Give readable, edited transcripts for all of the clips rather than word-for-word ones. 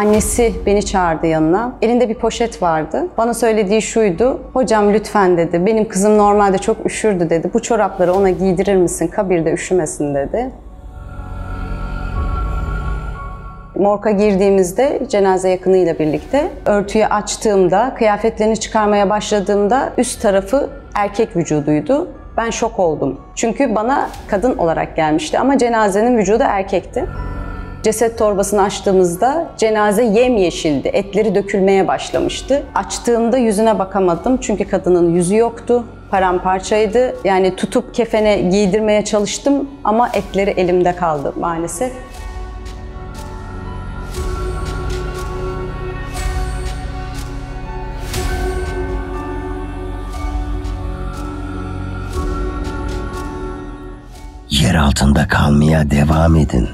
Annesi beni çağırdı yanına. Elinde bir poşet vardı. Bana söylediği şuydu. Hocam lütfen dedi. Benim kızım normalde çok üşürdü dedi. Bu çorapları ona giydirir misin? Kabirde üşümesin dedi. Morga girdiğimizde cenaze yakınıyla birlikte örtüyü açtığımda, kıyafetlerini çıkarmaya başladığımda üst tarafı erkek vücuduydu. Ben şok oldum. Çünkü bana kadın olarak gelmişti ama cenazenin vücudu erkekti. Ceset torbasını açtığımızda cenaze yemyeşildi. Etleri dökülmeye başlamıştı. Açtığımda yüzüne bakamadım çünkü kadının yüzü yoktu. Paramparçaydı. Yani tutup kefene giydirmeye çalıştım ama etleri elimde kaldı maalesef. Yer altında kalmaya devam edin.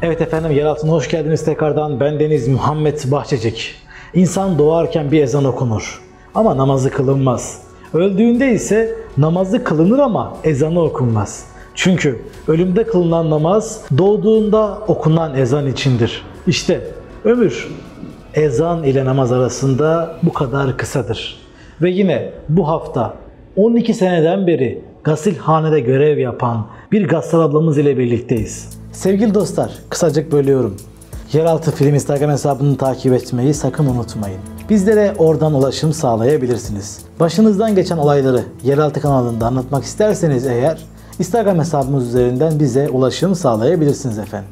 Evet efendim, yer altına hoş geldiniz tekrardan. Ben Deniz Muhammed Bahçecik. İnsan doğarken bir ezan okunur ama namazı kılınmaz. Öldüğünde ise namazı kılınır ama ezanı okunmaz. Çünkü ölümde kılınan namaz doğduğunda okunan ezan içindir. İşte ömür ezan ile namaz arasında bu kadar kısadır. Ve yine bu hafta 12 seneden beri gasilhanede görev yapan bir gassal ablamız ile birlikteyiz. Sevgili dostlar, kısacık bölüyorum. Yeraltı Film Instagram hesabını takip etmeyi sakın unutmayın. Bizlere oradan ulaşım sağlayabilirsiniz. Başınızdan geçen olayları Yeraltı kanalında anlatmak isterseniz eğer Instagram hesabımız üzerinden bize ulaşım sağlayabilirsiniz efendim.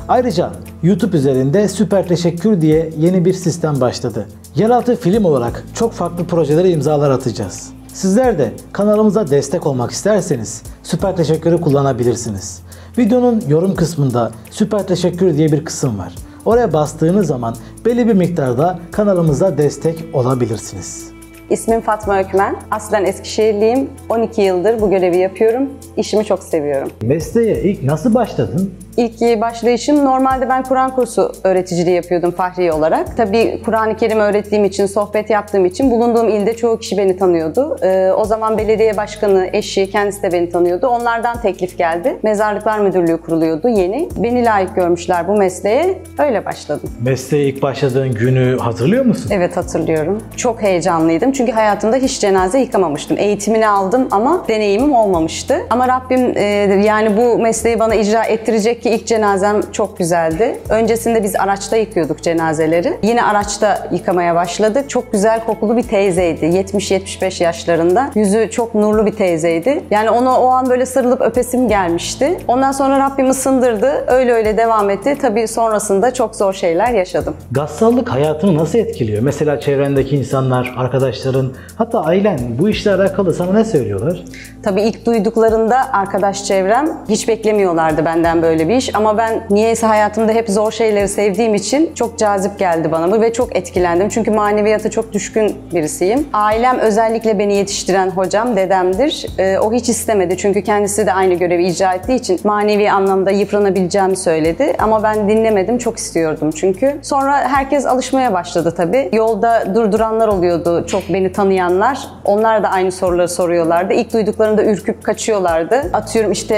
Ayrıca YouTube üzerinde Süper Teşekkür diye yeni bir sistem başladı. Yeraltı Film olarak çok farklı projelere imzalar atacağız. Sizler de kanalımıza destek olmak isterseniz Süper Teşekkür'ü kullanabilirsiniz. Videonun yorum kısmında Süper Teşekkür diye bir kısım var. Oraya bastığınız zaman belli bir miktarda kanalımıza destek olabilirsiniz. İsmim Fatma Ökmen. Aslen Eskişehirliyim. 12 yıldır bu görevi yapıyorum. İşimi çok seviyorum. Mesleğe ilk nasıl başladın? İlk başlayışım normalde ben Kur'an kursu öğreticiliği yapıyordum fahri olarak. Tabii Kur'an-ı Kerim öğrettiğim için, sohbet yaptığım için bulunduğum ilde çoğu kişi beni tanıyordu. O zaman belediye başkanı, eşi, kendisi de beni tanıyordu. Onlardan teklif geldi. Mezarlıklar Müdürlüğü kuruluyordu yeni. Beni layık görmüşler bu mesleğe. Öyle başladım. Mesleğe ilk başladığın günü hatırlıyor musun? Evet, hatırlıyorum. Çok heyecanlıydım. Çünkü hayatımda hiç cenaze yıkamamıştım. Eğitimini aldım ama deneyimim olmamıştı. Ama Rabbim yani bu mesleği bana icra ettirecek ki ilk cenazem çok güzeldi. Öncesinde biz araçta yıkıyorduk cenazeleri. Yine araçta yıkamaya başladık. Çok güzel kokulu bir teyzeydi. 70-75 yaşlarında. Yüzü çok nurlu bir teyzeydi. Yani ona o an böyle sarılıp öpesim gelmişti. Ondan sonra Rabbim ısındırdı. Öyle devam etti. Tabii sonrasında çok zor şeyler yaşadım. Gassallık hayatını nasıl etkiliyor? Mesela çevrendeki insanlar, arkadaşların, hatta ailen bu işle alakalı sana ne söylüyorlar? Tabii ilk duyduklarında arkadaş çevrem hiç beklemiyorlardı benden böyle bir iş. Ama ben niyeyse hayatımda hep zor şeyleri sevdiğim için çok cazip geldi bana bu ve çok etkilendim. Çünkü maneviyata çok düşkün birisiyim. Ailem özellikle beni yetiştiren hocam, dedemdir. O hiç istemedi çünkü kendisi de aynı görevi icra ettiği için manevi anlamda yıpranabileceğimi söyledi. Ama ben dinlemedim, çok istiyordum çünkü. Sonra herkes alışmaya başladı tabii. Yolda durduranlar oluyordu, çok beni tanıyanlar. Onlar da aynı soruları soruyorlardı. İlk duyduklarında ürküp kaçıyorlardı. Atıyorum işte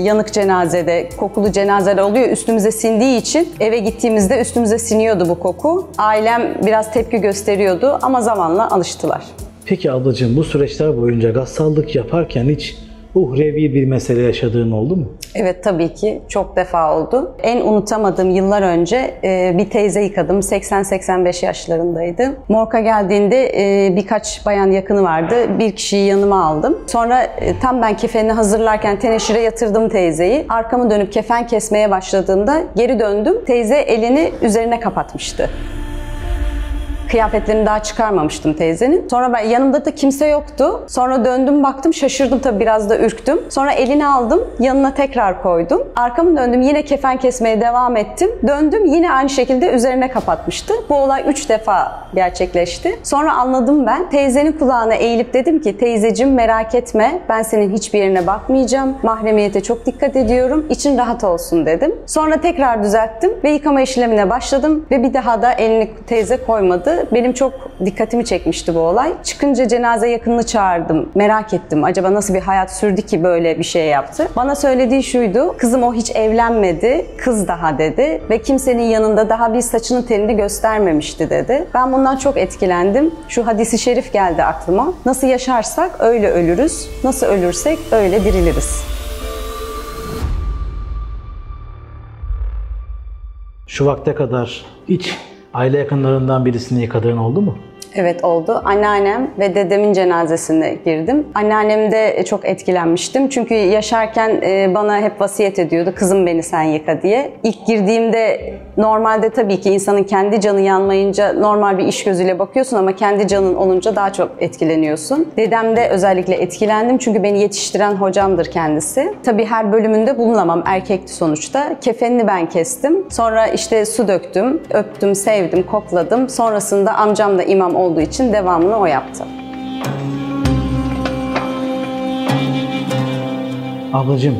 yanık cenazede, kokulu cenazeler oluyor. Üstümüze sindiği için eve gittiğimizde üstümüze siniyordu bu koku. Ailem biraz tepki gösteriyordu ama zamanla alıştılar. Peki ablacığım, bu süreçler boyunca gassallık yaparken hiç uhrevi bir mesele yaşadığın oldu mu? Evet, tabii ki çok defa oldu. En unutamadığım yıllar önce bir teyze yıkadım. 80-85 yaşlarındaydı. Morga geldiğinde birkaç bayan yakını vardı. Bir kişiyi yanıma aldım. Sonra tam ben kefenini hazırlarken teneşire yatırdım teyzeyi. Arkamı dönüp kefen kesmeye başladığımda geri döndüm. Teyze elini üzerine kapatmıştı. Kıyafetlerini daha çıkarmamıştım teyzenin. Sonra ben yanımda da kimse yoktu. Sonra döndüm baktım, şaşırdım tabii, biraz da ürktüm. Sonra elini aldım, yanına tekrar koydum. Arkamı döndüm, yine kefen kesmeye devam ettim. Döndüm, yine aynı şekilde üzerine kapatmıştı. Bu olay 3 defa gerçekleşti. Sonra anladım ben. Teyzenin kulağına eğilip dedim ki teyzeciğim merak etme, ben senin hiçbir yerine bakmayacağım. Mahremiyete çok dikkat ediyorum. İçin rahat olsun dedim. Sonra tekrar düzelttim ve yıkama işlemine başladım ve bir daha da elini teyze koymadı. yaptı. Benim çok dikkatimi çekmişti bu olay. Çıkınca cenaze yakınını çağırdım. Merak ettim. Acaba nasıl bir hayat sürdü ki böyle bir şey yaptı? Bana söylediği şuydu. Kızım o hiç evlenmedi. Kız daha dedi. Ve kimsenin yanında daha bir saçının telini göstermemişti dedi. Ben bundan çok etkilendim. Şu hadisi şerif geldi aklıma. Nasıl yaşarsak öyle ölürüz. Nasıl ölürsek öyle diriliriz. Şu vakte kadar hiç aile yakınlarından birisini yıkadığın oldu mu? Evet oldu. Anneannem ve dedemin cenazesine girdim. Anneannemde çok etkilenmiştim. Çünkü yaşarken bana hep vasiyet ediyordu. Kızım beni sen yıka diye. İlk girdiğimde normalde tabii ki insanın kendi canı yanmayınca normal bir iş gözüyle bakıyorsun ama kendi canın olunca daha çok etkileniyorsun. Dedemde özellikle etkilendim çünkü beni yetiştiren hocamdır kendisi. Tabii her bölümünde bulunamam. Erkekti sonuçta. Kefenini ben kestim. Sonra işte su döktüm, öptüm, sevdim, kokladım. Sonrasında amcam da imam olduğu için devamını o yaptı. Ablacığım,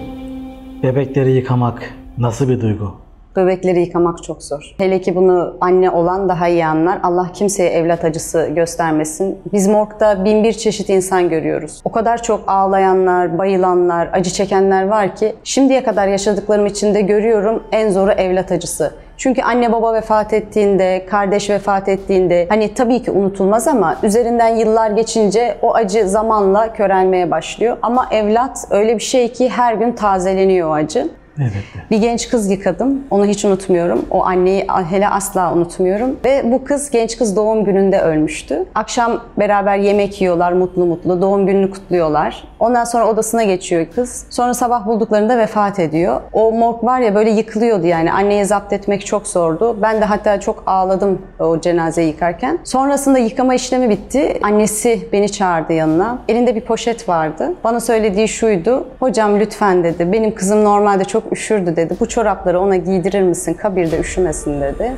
bebekleri yıkamak nasıl bir duygu? Bebekleri yıkamak çok zor. Hele ki bunu anne olan daha iyi anlar. Allah kimseye evlat acısı göstermesin. Biz morgda bin bir çeşit insan görüyoruz. O kadar çok ağlayanlar, bayılanlar, acı çekenler var ki şimdiye kadar yaşadıklarım içinde görüyorum en zoru evlat acısı. Çünkü anne baba vefat ettiğinde, kardeş vefat ettiğinde hani tabii ki unutulmaz ama üzerinden yıllar geçince o acı zamanla körelmeye başlıyor. Ama evlat öyle bir şey ki her gün tazeleniyor o acı. Evet. Bir genç kız yıkadım. Onu hiç unutmuyorum. O anneyi hele asla unutmuyorum. Ve bu kız, genç kız doğum gününde ölmüştü. Akşam beraber yemek yiyorlar mutlu mutlu. Doğum gününü kutluyorlar. Ondan sonra odasına geçiyor kız. Sonra sabah bulduklarında vefat ediyor. O morg var ya böyle yıkılıyordu yani. Anneyi zapt etmek çok zordu. Ben de hatta çok ağladım o cenazeyi yıkarken. Sonrasında yıkama işlemi bitti. Annesi beni çağırdı yanına. Elinde bir poşet vardı. Bana söylediği şuydu. Hocam lütfen dedi. Benim kızım normalde çok üşürdü dedi. Bu çorapları ona giydirir misin? Kabirde üşümesin dedi.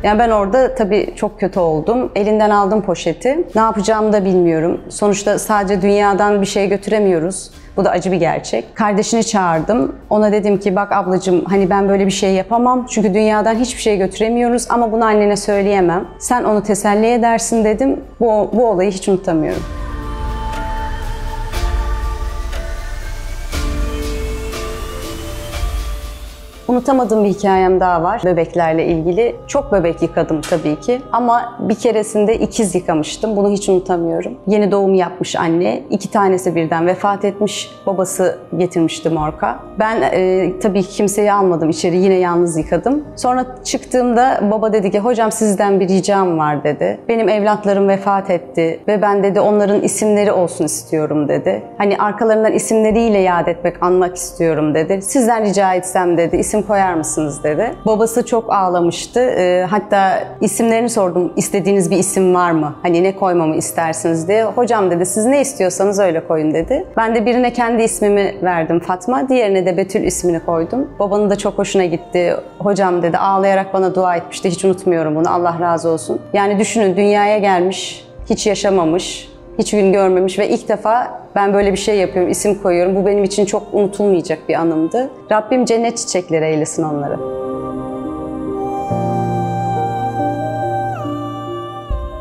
Yani ben orada tabii çok kötü oldum. Elinden aldım poşeti. Ne yapacağımı da bilmiyorum. Sonuçta sadece dünyadan bir şey götüremiyoruz. Bu da acı bir gerçek. Kardeşini çağırdım. Ona dedim ki bak ablacığım hani ben böyle bir şey yapamam. Çünkü dünyadan hiçbir şey götüremiyoruz ama bunu annene söyleyemem. Sen onu teselli edersin dedim. Bu olayı hiç unutamıyorum. Unutamadığım bir hikayem daha var bebeklerle ilgili. Çok bebek yıkadım tabii ki ama bir keresinde ikiz yıkamıştım. Bunu hiç unutamıyorum. Yeni doğum yapmış anne. 2 tanesi birden vefat etmiş. Babası getirmişti morga. Ben tabii ki kimseyi almadım içeri. Yine yalnız yıkadım. Sonra çıktığımda baba dedi ki hocam sizden bir ricam var dedi. Benim evlatlarım vefat etti ve ben dedi onların isimleri olsun istiyorum dedi. Hani arkalarından isimleriyle yad etmek, anmak istiyorum dedi. Sizden rica etsem dedi. İsim koyar mısınız dedi. Babası çok ağlamıştı. Hatta isimlerini sordum. İstediğiniz bir isim var mı? Hani ne koymamı istersiniz diye. Hocam dedi siz ne istiyorsanız öyle koyun dedi. Ben de birine kendi ismimi verdim Fatma. Diğerine de Betül ismini koydum. Babanın da çok hoşuna gitti. Hocam dedi ağlayarak bana dua etmişti. Hiç unutmuyorum bunu. Allah razı olsun. Yani düşünün dünyaya gelmiş, hiç yaşamamış, hiç gün görmemiş ve ilk defa ben böyle bir şey yapıyorum, isim koyuyorum. Bu benim için çok unutulmayacak bir anımdı. Rabbim cennet çiçekleri eylesin onları.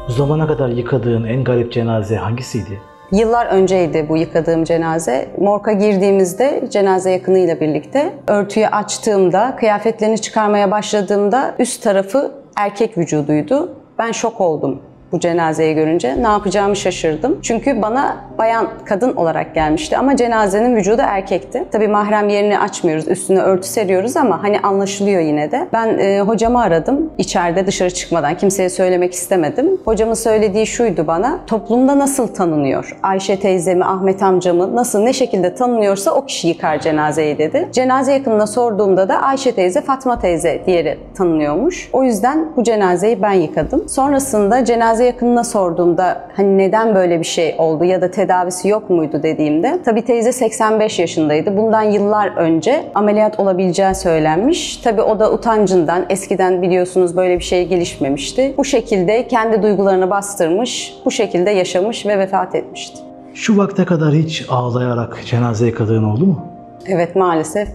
Bu zamana kadar yıkadığın en garip cenaze hangisiydi? Yıllar önceydi bu yıkadığım cenaze. Morga girdiğimizde cenaze yakınıyla birlikte örtüyü açtığımda, kıyafetlerini çıkarmaya başladığımda üst tarafı erkek vücuduydu. Ben şok oldum bu cenazeyi görünce. Ne yapacağımı şaşırdım. Çünkü bana bayan, kadın olarak gelmişti ama cenazenin vücudu erkekti. Tabii mahrem yerini açmıyoruz, üstüne örtü seriyoruz ama hani anlaşılıyor yine de. Ben hocamı aradım içeride dışarı çıkmadan. Kimseye söylemek istemedim. Hocamın söylediği şuydu bana, toplumda nasıl tanınıyor? Ayşe teyzemi, Ahmet amcamı nasıl, ne şekilde tanınıyorsa o kişi yıkar cenazeyi dedi. Cenaze yakınına sorduğumda da Ayşe teyze, Fatma teyze diğeri tanınıyormuş. O yüzden bu cenazeyi ben yıkadım. Sonrasında cenaze yakınına sorduğumda hani neden böyle bir şey oldu ya da tedavisi yok muydu dediğimde tabii teyze 85 yaşındaydı. Bundan yıllar önce ameliyat olabileceği söylenmiş. Tabii o da utancından eskiden biliyorsunuz böyle bir şey gelişmemişti. Bu şekilde kendi duygularını bastırmış, bu şekilde yaşamış ve vefat etmişti. Şu vakte kadar hiç ağlayarak cenaze yıkadığın oldu mu? Evet maalesef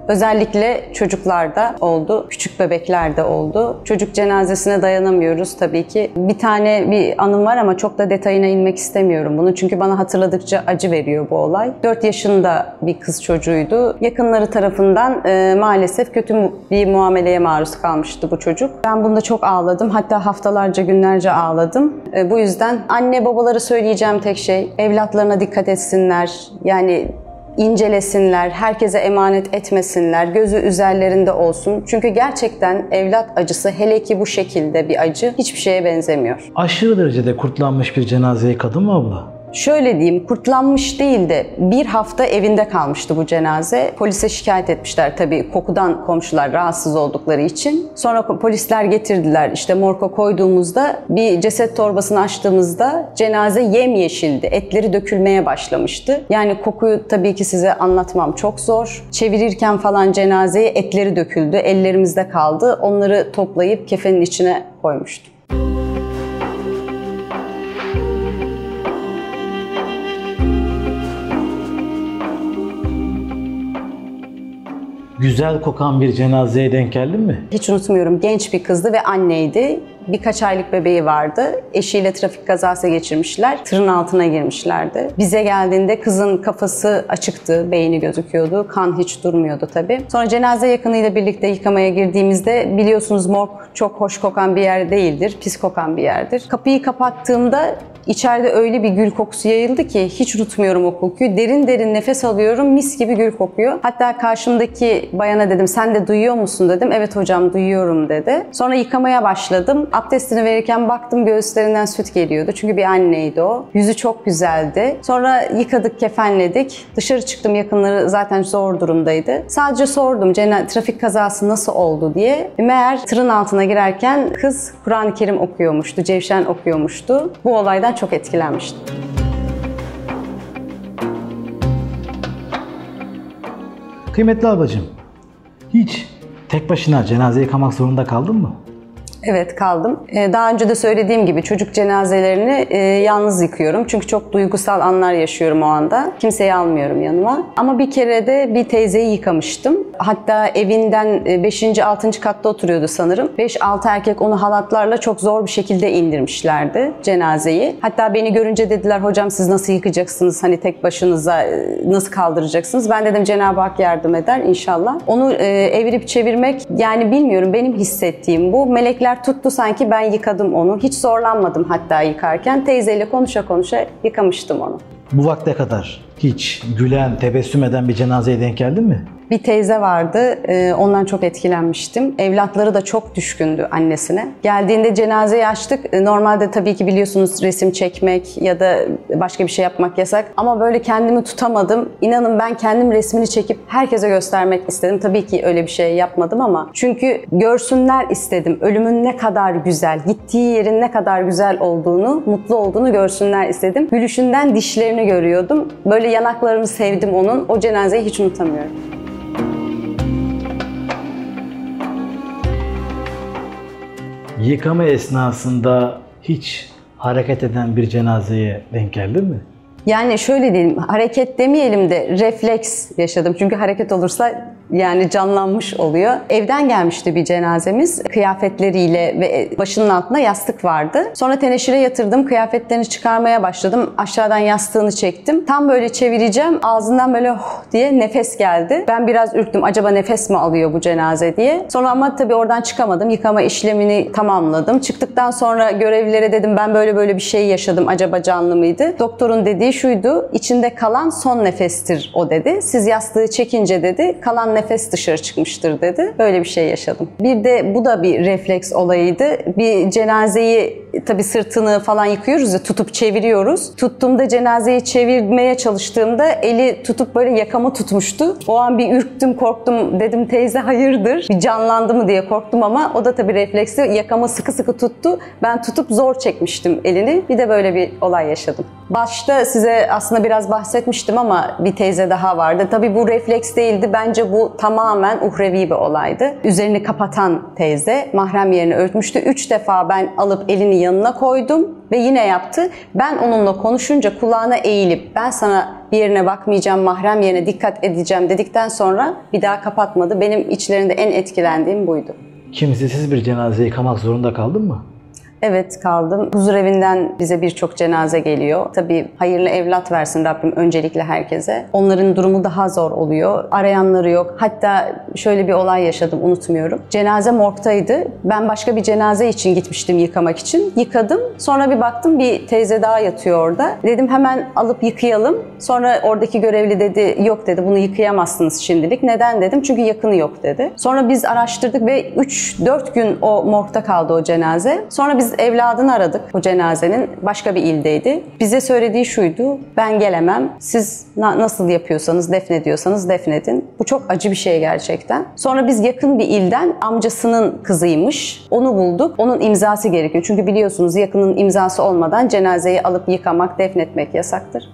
Özellikle çocuklarda oldu, küçük bebeklerde oldu. Çocuk cenazesine dayanamıyoruz tabii ki. Bir anım var ama çok da detayına inmek istemiyorum bunu. Çünkü bana hatırladıkça acı veriyor bu olay. 4 yaşında bir kız çocuğuydu. Yakınları tarafından maalesef kötü bir muameleye maruz kalmıştı bu çocuk. Ben bunda çok ağladım. Hatta haftalarca, günlerce ağladım. Bu yüzden anne babalara söyleyeceğim tek şey, evlatlarına dikkat etsinler. Yani incelesinler, herkese emanet etmesinler, gözü üzerlerinde olsun. Çünkü gerçekten evlat acısı, hele ki bu şekilde bir acı, hiçbir şeye benzemiyor. Aşırı derecede kurtlanmış bir cenazeye yıkadın mı abla? Şöyle diyeyim, kurtlanmış değil de bir hafta evinde kalmıştı bu cenaze. Polise şikayet etmişler tabii, kokudan komşular rahatsız oldukları için. Sonra polisler getirdiler, işte morga koyduğumuzda bir ceset torbasını açtığımızda cenaze yemyeşildi. Etleri dökülmeye başlamıştı. Yani kokuyu tabii ki size anlatmam çok zor. Çevirirken falan cenazeye etleri döküldü, ellerimizde kaldı. Onları toplayıp kefenin içine koymuştum. Güzel kokan bir cenazeye denk geldin mi? Hiç unutmuyorum, genç bir kızdı ve anneydi. Birkaç aylık bebeği vardı. Eşiyle trafik kazası geçirmişler. Tırın altına girmişlerdi. Bize geldiğinde kızın kafası açıktı, beyni gözüküyordu. Kan hiç durmuyordu tabii. Sonra cenaze yakınıyla birlikte yıkamaya girdiğimizde, biliyorsunuz morg çok hoş kokan bir yer değildir. Pis kokan bir yerdir. Kapıyı kapattığımda İçeride öyle bir gül kokusu yayıldı ki hiç unutmuyorum o kokuyu. Derin derin nefes alıyorum, mis gibi gül kokuyor. Hatta karşımdaki bayana dedim, sen de duyuyor musun dedim. Evet hocam duyuyorum dedi. Sonra yıkamaya başladım. Abdestini verirken baktım göğüslerinden süt geliyordu. Çünkü bir anneydi o. Yüzü çok güzeldi. Sonra yıkadık, kefenledik. Dışarı çıktım, yakınları zaten zor durumdaydı. Sadece sordum trafik kazası nasıl oldu diye. Meğer tırın altına girerken kız Kur'an-ı Kerim okuyormuştu, Cevşen okuyormuştu. Bu olaydan çok etkilenmiştim. Kıymetli ablacığım, hiç tek başına cenaze yıkamak zorunda kaldın mı? Evet, kaldım. Daha önce de söylediğim gibi çocuk cenazelerini yalnız yıkıyorum. Çünkü çok duygusal anlar yaşıyorum o anda. Kimseyi almıyorum yanıma. Ama bir kere de bir teyzeyi yıkamıştım. Hatta evinden 5. 6. katta oturuyordu sanırım. 5-6 erkek onu halatlarla çok zor bir şekilde indirmişlerdi cenazeyi. Hatta beni görünce dediler, hocam siz nasıl yıkacaksınız? Hani tek başınıza nasıl kaldıracaksınız? Ben dedim Cenab-ı Hak yardım eder inşallah. Onu evirip çevirmek, yani bilmiyorum, benim hissettiğim bu. Melekler tuttu sanki, ben yıkadım onu. Hiç zorlanmadım hatta yıkarken. Teyzeyle konuşa konuşa yıkamıştım onu. Bu vakte kadar hiç gülen, tebessüm eden bir cenazeye denk geldin mi? Bir teyze vardı, ondan çok etkilenmiştim. Evlatları da çok düşkündü annesine. Geldiğinde cenazeyi açtık. Normalde tabii ki biliyorsunuz resim çekmek ya da başka bir şey yapmak yasak. Ama böyle kendimi tutamadım. İnanın ben kendim resmini çekip herkese göstermek istedim. Tabii ki öyle bir şey yapmadım ama. Çünkü görsünler istedim. Ölümün ne kadar güzel, gittiği yerin ne kadar güzel olduğunu, mutlu olduğunu görsünler istedim. Gülüşünden dişlerini görüyordum. Böyle yanaklarını sevdim onun. O cenazeyi hiç unutamıyorum. Yıkama esnasında hiç hareket eden bir cenazeye denk geldin mi? Yani şöyle diyelim, hareket demeyelim de refleks yaşadım. Çünkü hareket olursa yani canlanmış oluyor. Evden gelmişti bir cenazemiz. Kıyafetleriyle ve başının altında yastık vardı. Sonra teneşire yatırdım. Kıyafetlerini çıkarmaya başladım. Aşağıdan yastığını çektim. Tam böyle çevireceğim. Ağzından böyle diye nefes geldi. Ben biraz ürktüm. Acaba nefes mi alıyor bu cenaze diye. Sonra ama tabii oradan çıkamadım. Yıkama işlemini tamamladım. Çıktıktan sonra görevlilere dedim, ben böyle bir şey yaşadım. Acaba canlı mıydı? Doktorun dediği şuydu. İçinde kalan son nefestir o dedi. Siz yastığı çekince dedi, kalan nefes dışarı çıkmıştır dedi. Böyle bir şey yaşadım. Bir de bu da bir refleks olayıydı. Bir cenazeyi tabii sırtını falan yıkıyoruz ya, tutup çeviriyoruz. Tuttuğumda cenazeyi çevirmeye çalıştığımda eli tutup böyle yakamı tutmuştu. O an bir ürktüm, korktum. Dedim teyze hayırdır? Bir canlandı mı diye korktum ama o da tabii refleksi. Yakamı sıkı sıkı tuttu. Ben tutup zor çekmiştim elini. Bir de böyle bir olay yaşadım. Başta size aslında biraz bahsetmiştim ama bir teyze daha vardı. Tabii bu refleks değildi. Bence bu tamamen uhrevi bir olaydı. Üzerini kapatan teyze mahrem yerini örtmüştü. 3 defa ben alıp elini yanına koydum ve yine yaptı. Ben onunla konuşunca kulağına eğilip ben sana bir yerine bakmayacağım, mahrem yerine dikkat edeceğim dedikten sonra bir daha kapatmadı. Benim içlerinde en etkilendiğim buydu. Kimsesiz bir cenaze yıkamak zorunda kaldın mı? Evet, kaldım. Huzurevinden bize birçok cenaze geliyor. Tabii hayırlı evlat versin Rabbim öncelikle herkese. Onların durumu daha zor oluyor. Arayanları yok. Hatta şöyle bir olay yaşadım, unutmuyorum. Cenaze morgtaydı. Ben başka bir cenaze için gitmiştim yıkamak için. Yıkadım. Sonra bir baktım bir teyze daha yatıyor orada. Dedim hemen alıp yıkayalım. Sonra oradaki görevli dedi yok dedi bunu yıkayamazsınız şimdilik. Neden dedim? Çünkü yakını yok dedi. Sonra biz araştırdık ve 3-4 gün o morgta kaldı o cenaze. Sonra biz evladını aradık o cenazenin. Başka bir ildeydi. Bize söylediği şuydu. Ben gelemem. Siz nasıl yapıyorsanız, defnediyorsanız defnedin. Bu çok acı bir şey gerçekten. Sonra biz yakın bir ilden amcasının kızıymış. Onu bulduk. Onun imzası gerekiyor. Çünkü biliyorsunuz yakının imzası olmadan cenazeyi alıp yıkamak, defnetmek yasaktır.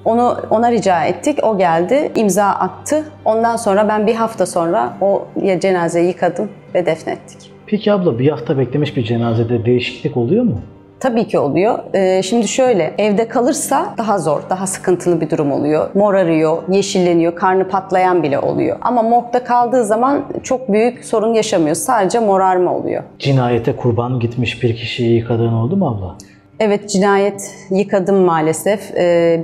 Ona rica ettik. O geldi. İmza attı. Ondan sonra ben bir hafta sonra o cenazeyi yıkadım ve defnettik. Peki abla bir hafta beklemiş bir cenazede değişiklik oluyor mu? Tabii ki oluyor. Şimdi şöyle, evde kalırsa daha zor, daha sıkıntılı bir durum oluyor. Morarıyor, yeşilleniyor, karnı patlayan bile oluyor. Ama morgda kaldığı zaman çok büyük sorun yaşamıyor. Sadece morarma oluyor. Cinayete kurban gitmiş bir kişiyi yıkadığın oldu mu abla? Evet, cinayet yıkadım maalesef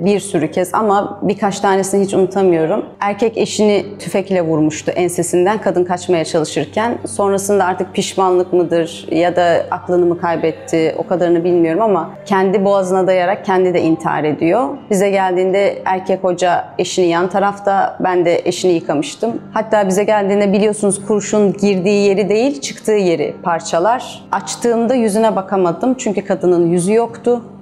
bir sürü kez ama birkaç tanesini hiç unutamıyorum. Erkek eşini tüfekle vurmuştu ensesinden kadın kaçmaya çalışırken. Sonrasında artık pişmanlık mıdır ya da aklını mı kaybetti o kadarını bilmiyorum ama kendi boğazına dayarak kendi de intihar ediyor. Bize geldiğinde erkek hoca eşini yan tarafta, ben de eşini yıkamıştım. Hatta bize geldiğinde biliyorsunuz kurşun girdiği yeri değil çıktığı yeri parçalar. Açtığımda yüzüne bakamadım çünkü kadının yüzü yoktu.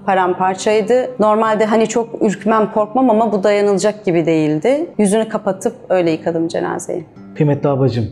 Paramparçaydı. Normalde hani çok ürkmem, korkmam ama bu dayanılacak gibi değildi. Yüzünü kapatıp öyle yıkadım cenazeyi. Kıymetli ablacığım,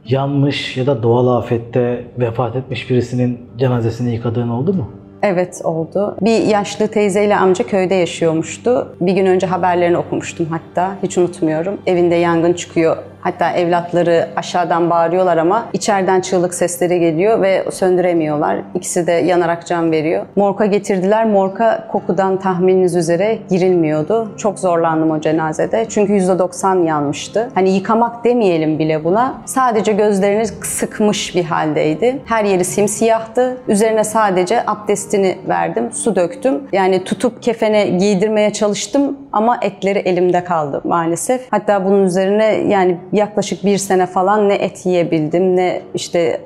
yanmış ya da doğal afette vefat etmiş birisinin cenazesini yıkadığın oldu mu? Evet, oldu. Bir yaşlı teyzeyle amca köyde yaşıyormuştu. Bir gün önce haberlerini okumuştum hatta. Hiç unutmuyorum. Evinde yangın çıkıyor. Hatta evlatları aşağıdan bağırıyorlar ama içeriden çığlık sesleri geliyor ve söndüremiyorlar. İkisi de yanarak can veriyor. Morga getirdiler. Morga kokudan tahmininiz üzere girilmiyordu. Çok zorlandım o cenazede. Çünkü %90 yanmıştı. Hani yıkamak demeyelim bile buna. Sadece gözlerini sıkmış bir haldeydi. Her yeri simsiyahtı. Üzerine sadece abdestini verdim. Su döktüm. Yani tutup kefene giydirmeye çalıştım ama etleri elimde kaldı maalesef. Hatta bunun üzerine yani yaklaşık 1 sene falan ne et yiyebildim ne işte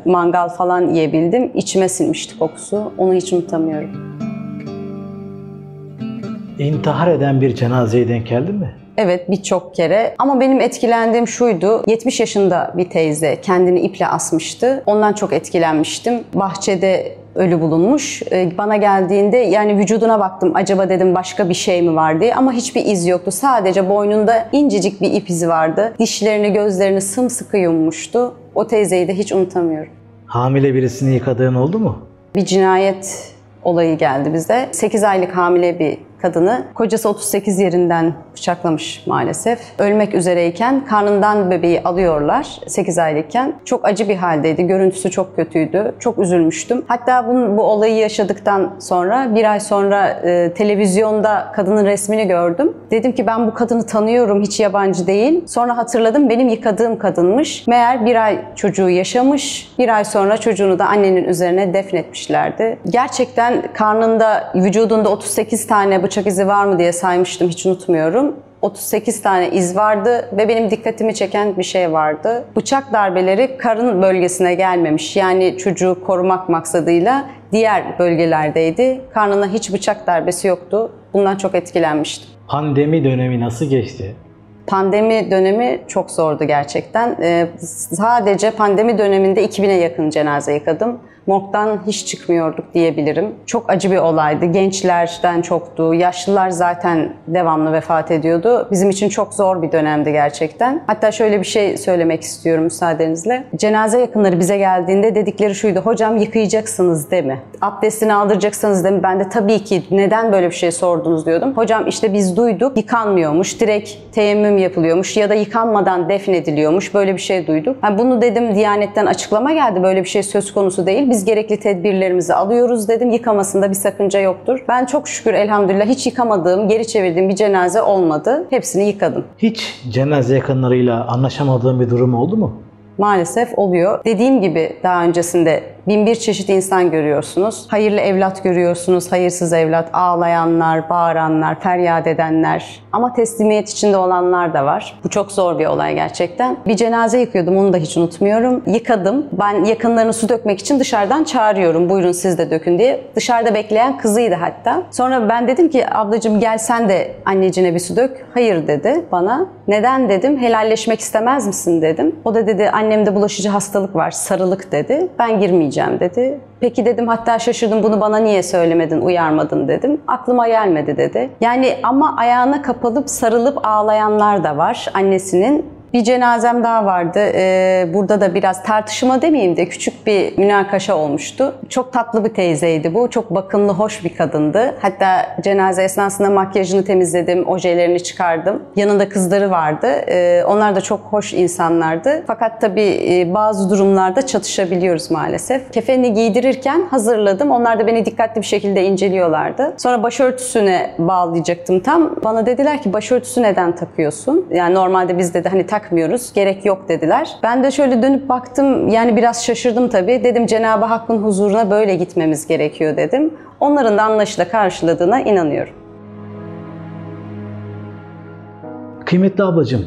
mangal falan yiyebildim. İçime sinmişti kokusu. Onu hiç unutamıyorum. İntihar eden bir cenazeye denk geldin mi? Evet, birçok kere ama benim etkilendiğim şuydu. 70 yaşında bir teyze kendini iple asmıştı. Ondan çok etkilenmiştim. Bahçede ölü bulunmuş. Bana geldiğinde yani vücuduna baktım. Acaba dedim başka bir şey mi var diye ama hiçbir iz yoktu. Sadece boynunda incecik bir ip izi vardı. Dişlerini, gözlerini sımsıkı yummuştu. O teyzeyi de hiç unutamıyorum. Hamile birisini yıkadığın oldu mu? Bir cinayet olayı geldi bize. 8 aylık hamile bir kadını kocası 38 yerinden bıçaklamış maalesef. Ölmek üzereyken karnından bebeği alıyorlar 8 aylıkken. Çok acı bir haldeydi. Görüntüsü çok kötüydü. Çok üzülmüştüm. Hatta bu olayı yaşadıktan sonra bir ay sonra televizyonda kadının resmini gördüm. Dedim ki ben bu kadını tanıyorum. Hiç yabancı değil. Sonra hatırladım benim yıkadığım kadınmış. Meğer bir ay çocuğu yaşamış. Bir ay sonra çocuğunu da annenin üzerine defnetmişlerdi. Gerçekten karnında, vücudunda 38 tane bıçak izi var mı diye saymıştım. Hiç unutmuyorum. 38 tane iz vardı ve benim dikkatimi çeken bir şey vardı. Bıçak darbeleri karın bölgesine gelmemiş. Yani çocuğu korumak maksadıyla diğer bölgelerdeydi. Karnına hiç bıçak darbesi yoktu. Bundan çok etkilenmiştim. Pandemi dönemi nasıl geçti? Pandemi dönemi çok zordu gerçekten. Sadece pandemi döneminde 2000'e yakın cenaze yıkadım. Morgdan hiç çıkmıyorduk diyebilirim. Çok acı bir olaydı. Gençlerden çoktu. Yaşlılar zaten devamlı vefat ediyordu. Bizim için çok zor bir dönemdi gerçekten. Hatta şöyle bir şey söylemek istiyorum müsaadenizle. Cenaze yakınları bize geldiğinde dedikleri şuydu. Hocam yıkayacaksınız değil mi? Abdestini aldıracaksınız değil mi? Ben de tabii ki neden böyle bir şey sordunuz diyordum. Hocam işte biz duyduk yıkanmıyormuş. Direkt teyemmüm yapılıyormuş ya da yıkanmadan defnediliyormuş. Böyle bir şey duyduk. Yani bunu dedim Diyanet'ten açıklama geldi. Böyle bir şey söz konusu değil. Biz gerekli tedbirlerimizi alıyoruz dedim. Yıkamasında bir sakınca yoktur. Ben çok şükür elhamdülillah hiç yıkamadığım, geri çevirdiğim bir cenaze olmadı. Hepsini yıkadım. Hiç cenaze yakınlarıyla anlaşamadığın bir durum oldu mu? Maalesef oluyor. Dediğim gibi daha öncesinde bin bir çeşit insan görüyorsunuz. Hayırlı evlat görüyorsunuz, hayırsız evlat, ağlayanlar, bağıranlar, feryat edenler. Ama teslimiyet içinde olanlar da var. Bu çok zor bir olay gerçekten. Bir cenaze yıkıyordum, onu da hiç unutmuyorum. Yıkadım. Ben yakınlarını su dökmek için dışarıdan çağırıyorum. Buyurun siz de dökün diye. Dışarıda bekleyen kızıydı hatta. Sonra ben dedim ki ablacığım gel sen de annecine bir su dök. Hayır dedi bana. Neden dedim. Helalleşmek istemez misin dedim. O da dedi annemde bulaşıcı hastalık var, sarılık dedi. Ben girmeyeceğim dedi. Peki dedim, hatta şaşırdım, bunu bana niye söylemedin, uyarmadın dedim. Aklıma gelmedi dedi. Yani ama ayağına kapılıp sarılıp ağlayanlar da var annesinin. Bir cenazem daha vardı. Burada da biraz tartışma demeyeyim de küçük bir münakaşa olmuştu. Çok tatlı bir teyzeydi bu. Çok bakımlı, hoş bir kadındı. Hatta cenaze esnasında makyajını temizledim, ojelerini çıkardım. Yanında kızları vardı. Onlar da çok hoş insanlardı. Fakat tabii bazı durumlarda çatışabiliyoruz maalesef. Kefenini giydirirken hazırladım. Onlar da beni dikkatli bir şekilde inceliyorlardı. Sonra başörtüsüne bağlayacaktım tam. Bana dediler ki başörtüsü neden takıyorsun? Yani normalde biz dedi hani takmıyoruz, gerek yok dediler. Ben de şöyle dönüp baktım, yani biraz şaşırdım tabii. Dedim Cenab-ı Hakk'ın huzuruna böyle gitmemiz gerekiyor dedim. Onların da anlayışla karşıladığına inanıyorum. Kıymetli ablacığım,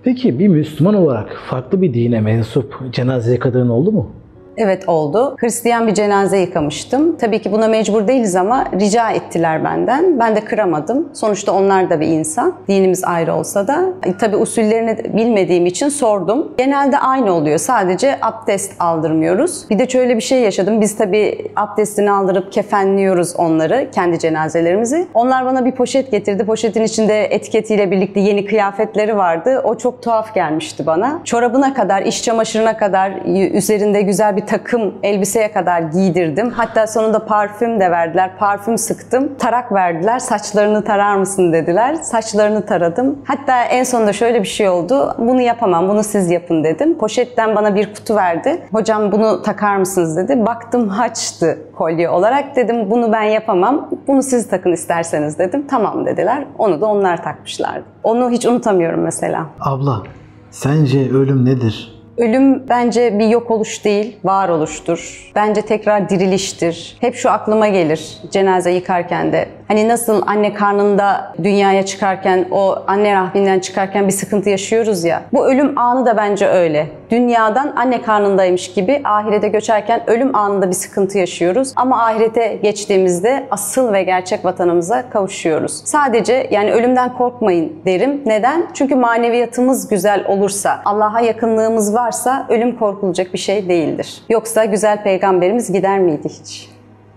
peki bir Müslüman olarak farklı bir dine mensup cenaze yıkadığın oldu mu? Evet oldu. Hristiyan bir cenaze yıkamıştım. Tabii ki buna mecbur değiliz ama rica ettiler benden. Ben de kıramadım. Sonuçta onlar da bir insan. Dinimiz ayrı olsa da. Tabii usullerini bilmediğim için sordum. Genelde aynı oluyor. Sadece abdest aldırmıyoruz. Bir de şöyle bir şey yaşadım. Biz tabii abdestini aldırıp kefenliyoruz onları, kendi cenazelerimizi. Onlar bana bir poşet getirdi. Poşetin içinde etiketiyle birlikte yeni kıyafetleri vardı. O çok tuhaf gelmişti bana. Çorabına kadar, iç çamaşırına kadar, üzerinde güzel bir takım elbiseye kadar giydirdim. Hatta sonunda parfüm de verdiler. Parfüm sıktım. Tarak verdiler. Saçlarını tarar mısın dediler. Saçlarını taradım. Hatta en sonunda şöyle bir şey oldu. Bunu yapamam, bunu siz yapın dedim. Poşetten bana bir kutu verdi. Hocam bunu takar mısınız dedi. Baktım haçtı kolye olarak. Dedim bunu ben yapamam. Bunu siz takın isterseniz dedim. Tamam dediler. Onu da onlar takmışlardı. Onu hiç unutamıyorum mesela. Abla, sence ölüm nedir? Ölüm bence bir yok oluş değil, varoluştur. Bence tekrar diriliştir. Hep şu aklıma gelir cenaze yıkarken de. Hani nasıl anne karnında dünyaya çıkarken, o anne rahminden çıkarken bir sıkıntı yaşıyoruz ya. Bu ölüm anı da bence öyle. Dünyadan anne karnındaymış gibi ahirete göçerken ölüm anında bir sıkıntı yaşıyoruz. Ama ahirete geçtiğimizde asıl ve gerçek vatanımıza kavuşuyoruz. Sadece yani ölümden korkmayın derim. Neden? Çünkü maneviyatımız güzel olursa, Allah'a yakınlığımız varsa ölüm korkulacak bir şey değildir. Yoksa güzel peygamberimiz gider miydi hiç?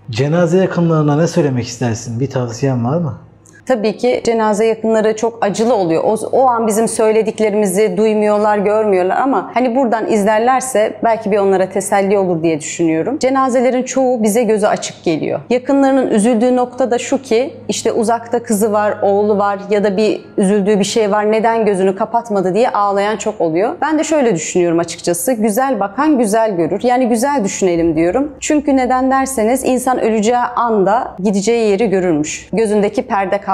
Cenaze yakınlarına ne söylemek istersin? Bir tavsiyen var mı? Tabii ki cenaze yakınları çok acılı oluyor. O an bizim söylediklerimizi duymuyorlar, görmüyorlar ama hani buradan izlerlerse belki bir onlara teselli olur diye düşünüyorum. Cenazelerin çoğu bize gözü açık geliyor. Yakınlarının üzüldüğü nokta da şu ki işte uzakta kızı var, oğlu var ya da bir üzüldüğü bir şey var, neden gözünü kapatmadı diye ağlayan çok oluyor. Ben de şöyle düşünüyorum açıkçası. Güzel bakan güzel görür. Yani güzel düşünelim diyorum. Çünkü neden derseniz insan öleceği anda gideceği yeri görürmüş. Gözündeki perde kalkarmış.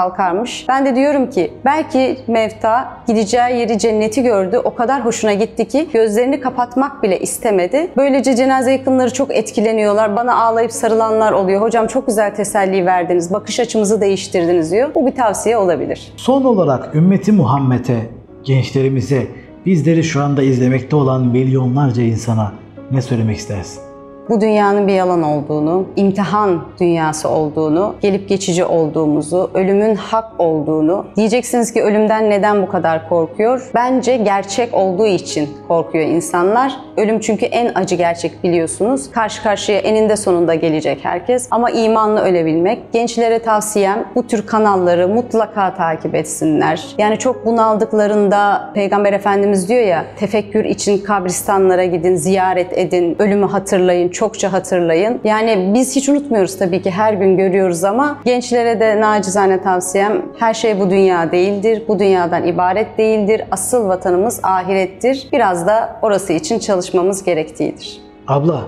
Ben de diyorum ki belki mevta gideceği yeri cenneti gördü. O kadar hoşuna gitti ki gözlerini kapatmak bile istemedi. Böylece cenaze yakınları çok etkileniyorlar. Bana ağlayıp sarılanlar oluyor. Hocam çok güzel teselli verdiniz. Bakış açımızı değiştirdiniz diyor. Bu bir tavsiye olabilir. Son olarak ümmeti Muhammed'e, gençlerimize, bizleri şu anda izlemekte olan milyonlarca insana ne söylemek istersin? Bu dünyanın bir yalan olduğunu, imtihan dünyası olduğunu, gelip geçici olduğumuzu, ölümün hak olduğunu. Diyeceksiniz ki ölümden neden bu kadar korkuyor? Bence gerçek olduğu için korkuyor insanlar. Ölüm çünkü en acı gerçek biliyorsunuz. Karşı karşıya eninde sonunda gelecek herkes. Ama imanlı ölebilmek. Gençlere tavsiyem bu tür kanalları mutlaka takip etsinler. Yani çok bunaldıklarında Peygamber Efendimiz diyor ya, tefekkür için kabristanlara gidin, ziyaret edin, ölümü hatırlayın, çokça hatırlayın. Yani biz hiç unutmuyoruz tabii ki, her gün görüyoruz ama gençlere de nacizane tavsiyem her şey bu dünya değildir. Bu dünyadan ibaret değildir. Asıl vatanımız ahirettir. Biraz da orası için çalışmamız gerektiğidir. Abla,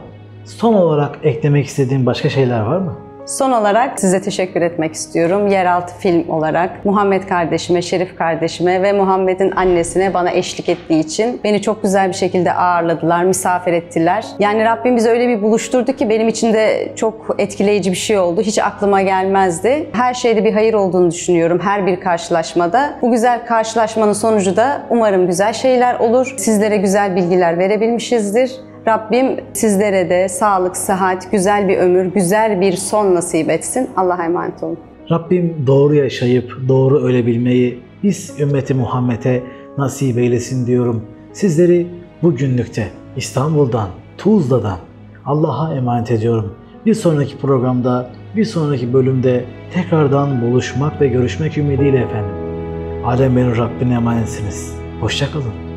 Son olarak eklemek istediğin başka şeyler var mı? Son olarak size teşekkür etmek istiyorum. Yeraltı film olarak Muhammed kardeşime, Şerif kardeşime ve Muhammed'in annesine bana eşlik ettiği için beni çok güzel bir şekilde ağırladılar, misafir ettiler. Yani Rabbim bizi öyle bir buluşturdu ki benim için de çok etkileyici bir şey oldu. Hiç aklıma gelmezdi. Her şeyde bir hayır olduğunu düşünüyorum her bir karşılaşmada. Bu güzel karşılaşmanın sonucu da umarım güzel şeyler olur. Sizlere güzel bilgiler verebilmişizdir. Rabbim sizlere de sağlık, sıhhat, güzel bir ömür, güzel bir son nasip etsin. Allah'a emanet olun. Rabbim doğru yaşayıp doğru ölebilmeyi biz ümmeti Muhammed'e nasip eylesin diyorum. Sizleri bugünlükte İstanbul'dan, Tuzla'dan Allah'a emanet ediyorum. Bir sonraki programda, bir sonraki bölümde tekrardan buluşmak ve görüşmek ümidiyle efendim. Alemlerin Rabbine emanetsiniz. Hoşça kalın.